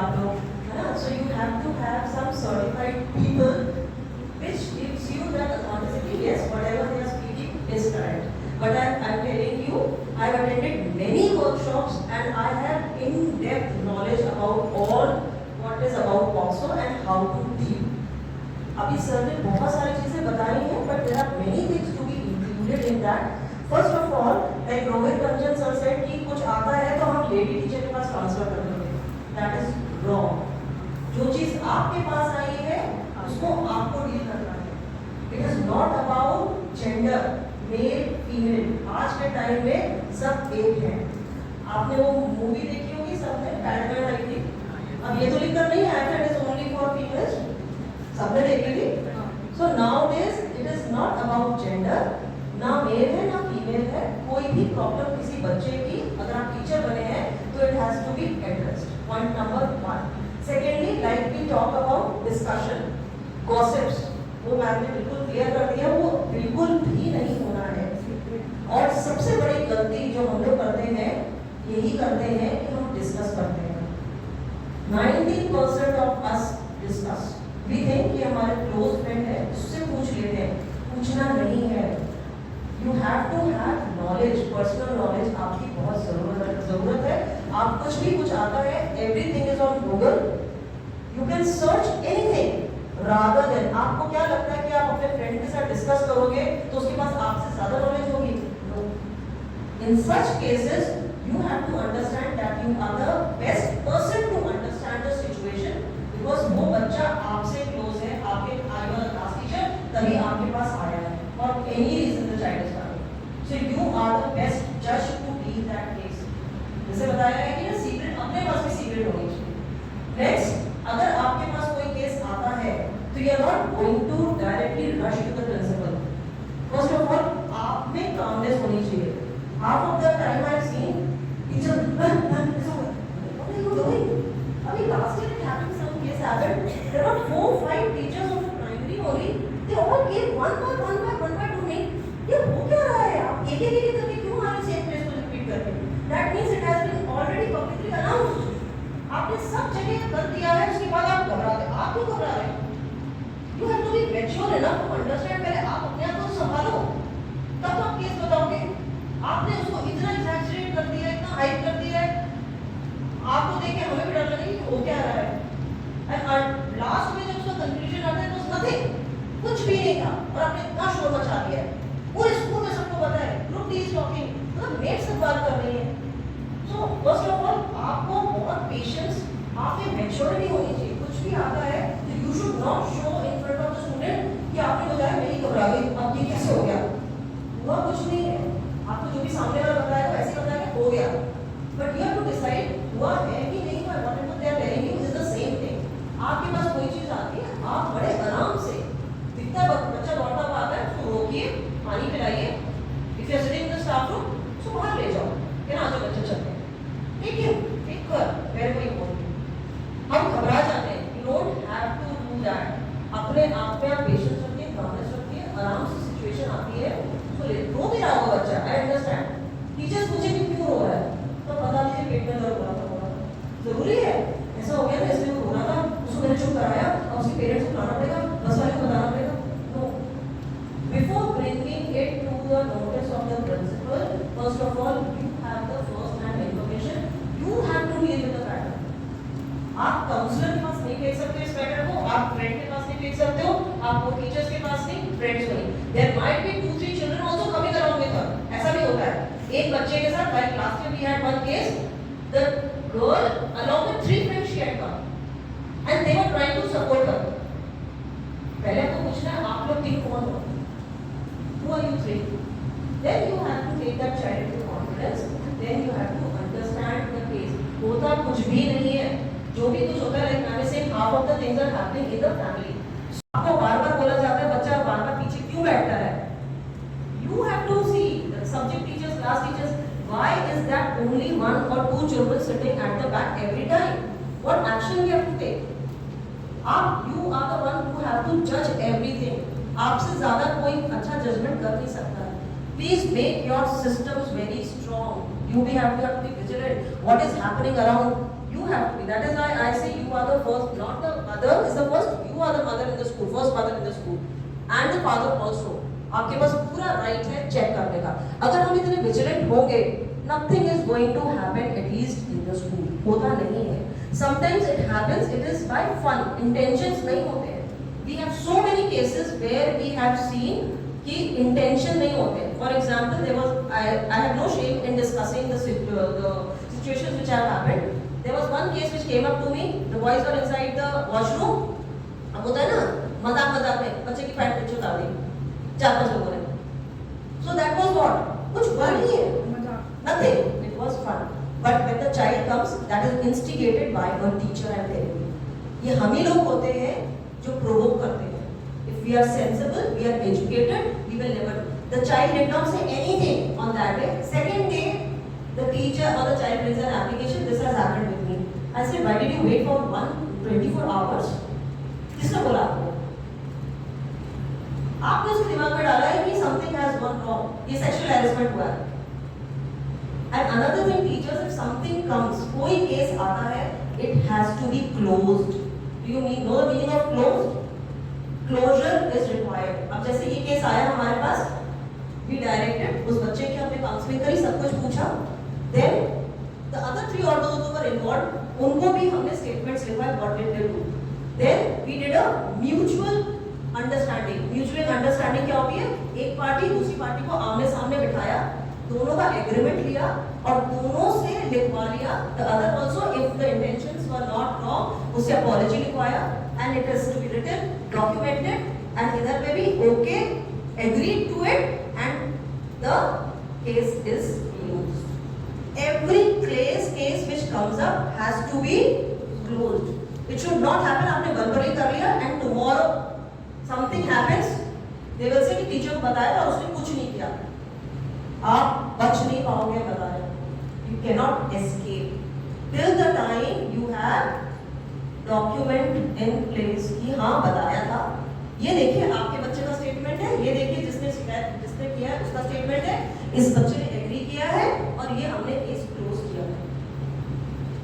आप लोग, है ना? So you have to have some certified people which gives you that authenticity. Yes, whatever they are speaking is correct. But I'm telling you, I've attended many workshops and I have in-depth knowledge about all what is about POCSO and how to deal. अभी sir ने बहुत सारी चीजें बताई हैं, but there are many things to be included in that. First of all, like Rohit Ranjan sir said कि कुछ आता है तो हम लेडी टीचर के पास ट्रांसफर कर देंगे. That is wrong. जो चीज आपके पास आई है उसको आपको डील करना है. It is not about gender, male, female. आज के टाइम में सब एक है. आपने वो मूवी देखी होगी सबने, बैटमैन आई थी. अब ये तो लिखकर नहीं आया था, it is only for females. सबने देखी थी. So nowadays it is not about gender. ना मेल है ना फीमेल है. कोई भी प्रॉब्लम किसी बच्चे की अगर आप टीचर बने हैं तो it has to be addressed. Point number 1. Secondly, like we talk about discussion, gossips, वो मैम ने बिल्कुल क्लियर कर दिया, वो बिल्कुल भी नहीं होना है. और सबसे बड़ी गलती जो हम लोग करते हैं यही करते हैं कि हम डिस्कस करते हैं. 90% of us discuss. We think कि हमारे क्लोज फ्रेंड है उससे पूछ लेते हैं. पूछना नहीं है. You have to have knowledge, personal knowledge आपकी बहुत ज़रूरत है. आप कुछ भी कुछ आता है, everything is on Google. You can search anything. Rather than आपको क्या लगता है कि आप अपने फ्रेंड के साथ डिस्कस करोगे तो उसके पास आपसे ज़्यादा नॉलेज होगी? No. In such cases, you have to understand that you are the best person to understand the situation because वो बच्चा आपसे क्लोज है, आपके क्लास टीचर तभी आपके पास आया है. For any reason the child is coming. So you are the best judge to deal that case. जैसे बताया है कि ना सीक्रेट अपने पास भी सीक्रेट होनी चाहिए. Next, अगर आपके पास कोई केस आता है तो you are not going to directly rush to the principal. First of all, आप में calmness होनी चाहिए. Half of the time I have seen teacher, what are you doing? अभी last year it happened, some case happened. There were 4-5 teachers of the primary only. They all came one by to me. ये हो क्या रहा है? आप एक करके क्यों आ रहे सेम प्लेस को रिपीट करके? That means it has been already publicly announced. आपने सब जगह कर दिया है, उसके बाद आप घबरा रहे. आप क्यों घबरा रहे? You have to be mature enough to understand. पहले आप अपने आप को संभालो, तब तो आप केस बताओगे. आपने उसको इतना exaggerate कर दिया है, इतना हाइप कर दिया है, आपको देख के हमें भी डर लगे कि हो क्या रहा है. And लास्ट में जब उसका कंक्लूजन आता है तो nothing, कुछ भी नहीं था और आपने इतना शोर मचा दिया है. पूरे स्कूल में सबको पता है. ग्रुप डी इज टॉकिंग, मतलब मेट से बात कर रही है. सो फर्स्ट ऑफ ऑल आपको बहुत पेशेंस, आप में मैच्योरिटी होनी चाहिए. कुछ भी आता है तो you should not show in front of the student कि आपने बताया मेरी घबरा गई, अब ये कैसे हो गया. हुआ कुछ नहीं है. आपको जो भी सामने वाला बताएगा वैसे बताया हो गया. But you have to decide हुआ है कि नहीं हुआ. Whatever they are telling you is the same thing. आपके पास कोई चीज आती है, आप बड़े आराम से, जितना बच्चा दौड़ता हुआ आता है उसको रोकिए, पानी पिलाइए. If you are sitting in the staff room उसको बाहर ले जाओ कि ना, जो बच्चे चलते हैं ठीक है, ठीक कर, वेरी वेरी इंपॉर्टेंट. हम घबरा जाते हैं. You don't have to do that. अपने आप में आप पेशेंस रखिए, कामनेस रखिए. आराम से सिचुएशन आती है तो ले. रो भी रहा होगा बच्चा, आई अंडरस्टैंड. टीचर्स पूछेंगे क्यों रो रहा है तो बता दीजिए पेट में दर्द हो रहा था. जरूरी है ऐसा हो गया ना, इसलिए वो रो रहा था, उसको मैंने चुप कराया और उसके पेरेंट्स को बुलाना पड़ेगा, बस वाले को बताना पड़ेगा. No. Before bringing it to the notice of the principal, first of all, you have the first-hand information. You have to deal with the matter. आप काउंसलर के पास नहीं भेज सकते इस मैटर को, आप फ्रेंड के पास नहीं भेज सकते हो, आप वो टीचर्स के पास नहीं, फ्रेंड्स को नहीं. There might be 2-3 children also coming along with her. ऐसा भी होता है. एक बच्चे के साथ, like last year we had one case, the girl along with 3 friends she had come, and they were trying to support her. पहले आपको पूछना है आप लोग 3 कौन हो? Who are you 3? Then you have to take that child into confidence. Then you have to understand the case. होता कुछ भी नहीं है. जो भी कुछ होता है, like मैंने से half of the things are happening in the family. आपको बार-बार बोला जाता है बच्चा बार-बार पीछे क्यों बैठता है? You have to see the subject teachers, class teachers. Why is that only 1 or 2 children sitting at the back every time? What action we have to take? You are the one who have to judge everything. आपसे ज़्यादा कोई अच्छा judgement कर नहीं सकता. Please make your systems very strong. You will have to be vigilant. What is happening around You have to be. That is why I say you are the first, not the mother is the first. You are the mother in the school, first mother in the school, and the father also. आपके पास पूरा right है check करने का. अगर हम इतने vigilant होंगे, nothing is going to happen at least in the school. होता नहीं है. Sometimes it happens. It is by fun. Intentions नहीं होते हैं. We have so many cases where we have seen कि intention नहीं होते. For example, there was I have no shame in discussing the situations which have happened. There was one case which came up to me. The boys were inside the washroom. अब होता है ना मजाक मजाक में बच्चे की पैंट नीचे उतार दी 4-5 लोगों ने. So that was what? कुछ हुआ नहीं है. Nothing. It was fun. But when the child comes, that is instigated by a teacher and parent. ये हम ही लोग होते हैं जो provoke करते हैं. If we are sensible, we are educated, we will never. The child did not say anything on that day. Second day, the teacher or the child brings an application. This has happened with me. I said, why did you wait for 24 hours? किसने बोला आपको? आपने उसके दिमाग में डाला है कि something has gone wrong. ये sexual harassment हुआ है. And another thing, teachers, if something comes, कोई case आता है, it has to be closed. Do you know the meaning of closed? Closure is required. अब जैसे ये case आया हमारे पास, we directed उस बच्चे की हमने काउंसलिंग करी, सब कुछ पूछा. Then the other 3 or those who were involved, उनको भी हमने statements लिखवाए what did they do. Then we did a mutual understanding. Mutual understanding क्या होती है? एक पार्टी दूसरी पार्टी को आमने सामने बिठाया, दोनों का एग्रीमेंट लिया और दोनों से लिखवा लिया. The other also, if the intentions were not wrong, उससे apology लिखवाया and it is to be written, documented and इधर पे भी okay, agreed to it and the case is closed. Every case which comes up has to be closed. It should not happen. आपने verbally कर लिया and tomorrow something happens, they will say कि teacher को बताया था उसने कुछ नहीं किया. आप बच नहीं पाओगे बताया. You cannot escape till the time you have document in place कि हाँ बताया था. ये देखिए आपके बच्चे का स्टेटमेंट है, ये देखिए जिसने किया है उसका स्टेटमेंट है, इस बच्चे ने एग्री किया है और ये हमने केस क्लोज किया है.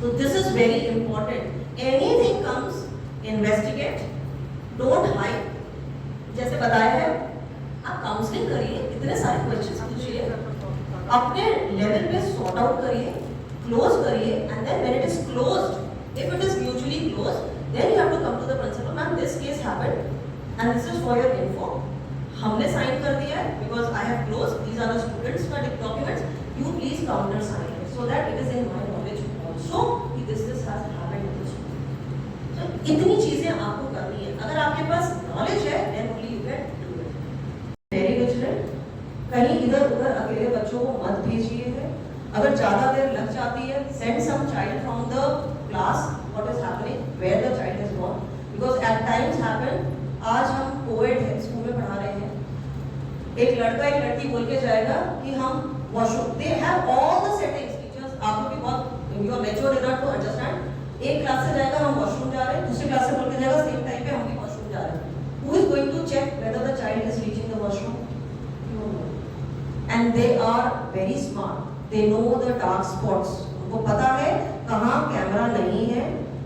So this is very important. Anything comes, investigate, don't hide. जैसे बताया है, आप काउंसलिंग करिए, इतने सारे क्वेश्चंस पूछिए, अपने लेवल पे सॉर्ट आउट करिए, क्लोज करिए, and then when it is closed, if it is mutually closed, then you have to come to the principal, ma'am, this case happened, and this is for your info. हमने sign कर दिया है, because I have closed. These are the students' documents. You please counter sign it, so that it is in my knowledge also कि this has happened in the school. So इतनी चीजें आपको करनी है. अगर आपके पास knowledge है, then only you can do it. Very vigilant. कहीं इधर उधर अकेले बच्चों को मत भेजिए है. अगर ज़्यादा देर लग जाती है, send some child from the class. What is happening? Where the child is gone? Because at times happen. आज हम कोविड है, स्कूल में पढ़ा रहे हैं. एक लड़का एक लड़की बोल के जाएगा कि हम washroom. They have all the settings. Teachers आपको भी बहुत you are mature enough to understand. एक क्लास से जाएगा हम वॉशरूम जा रहे हैं, दूसरी क्लास से बोल के जाएगा सेम टाइम पे हम भी वॉशरूम जा रहे हैं. Who is going to check whether the child is reaching the washroom? No. And they are very smart. They know the dark spots. उनको पता है कहाँ कैमरा नहीं है,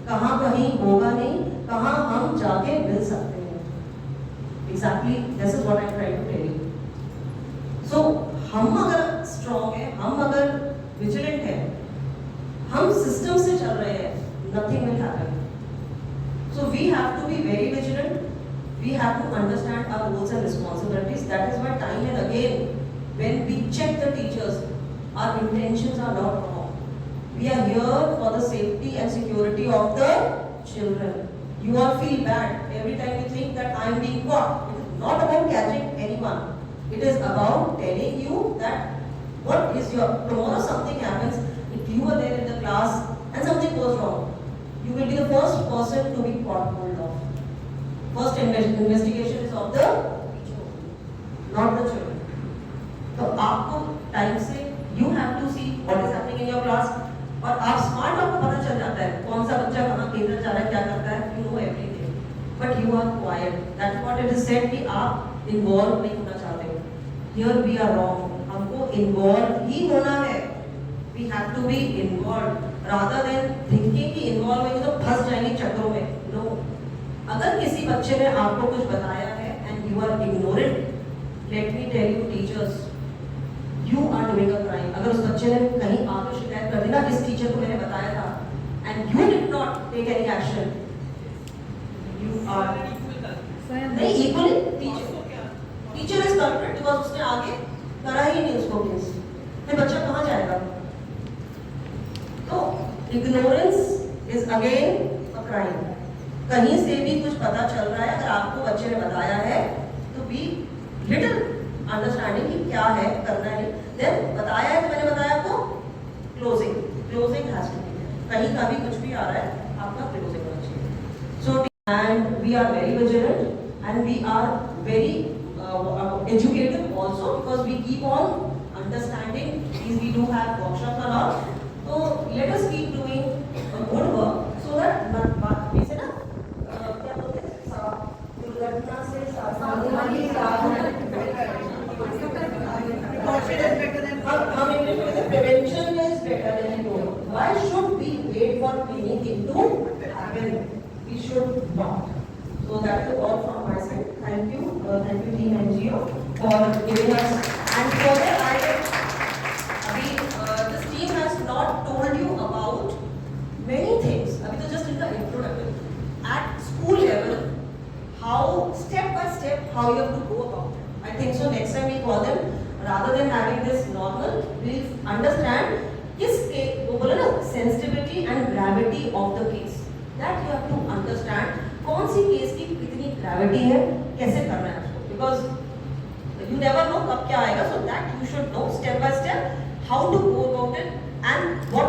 कहाँ कहीं होगा नहीं, कहाँ हम जाके मिल सकते हैं. Exactly, this is what I'm trying to tell you. So हम अगर strong हैं, हम अगर vigilant हैं, हम system से चल रहे हैं, nothing will happen. So we have to be very vigilant. We have to understand our roles and responsibilities. That is why time and again, when we check the teachers, our intentions are not wrong. We are here for the safety and security of the children. You all feel bad every time you think that I am being caught. It is not about catching anyone. It is about telling you that what is your, tomorrow something happens, if you are there in the class and something goes wrong, you will be the first person to be caught hold of. First investigation is of the teacher, not the children. तो आपको time से you have to see what is happening in your class. और आप smart, आपको पता चल जाता है कौन सा बच्चा कहाँ किधर जा रहा है, क्या करता है. You know everything, but you are quiet. That's what it is said कि आप involve नहीं होना चाहते. Here we are wrong. हमको involve ही होना है. We have to be involved. rather than thinking कि involve होंगे तो फंस जाएंगे चक्रों में. No. अगर किसी बच्चे ने आपको कुछ बताया है and you are ignorant, let me tell you teachers, you are doing a crime. अगर उस बच्चे ने कहीं आके शिकायत कर दी ना, इस टीचर को मैंने बताया था and you did not take any action, you are नहीं equally teacher is culprit because उसने आगे करा ही नहीं उसको केस, फिर बच्चा कहाँ जाएगा? तो ignorance is again a crime. कहीं से भी कुछ पता चल रहा है, अगर आपको बच्चे ने बताया है तो बी लिटिल अंडरस्टैंडिंग कि क्या है, करना है. देन बताया है तो मैंने बताया आपको, क्लोजिंग हैज टू बी. कहीं का भी कुछ भी आ रहा है आपका क्लोजिंग होना चाहिए. So and we are very vigilant and we are very educative also because we keep on understanding these. We do have workshops and all, so let us keep doing good work so that we say ना क्या बोलते हैं, दुर्घटना से सावधानी हम English में कहते हैं prevention is better than cure. Why should we wait for anything to happen? We should not. So that is all from my side. Thank you team NGO for giving us. And further, this team has not told you about many things. Abhi to just in the introduction. At school level, how step by step how you have to go about it. I think so. Next time we call them, rather than having this normal, we'll understand किस वो बोले ना sensitivity and gravity of the case. That you have to understand. कौन सी case की कितनी gravity है, कैसे करना है उसको, बिकॉज यू नेवर नो कब क्या आएगा. So that you should know step by step how to go about it and what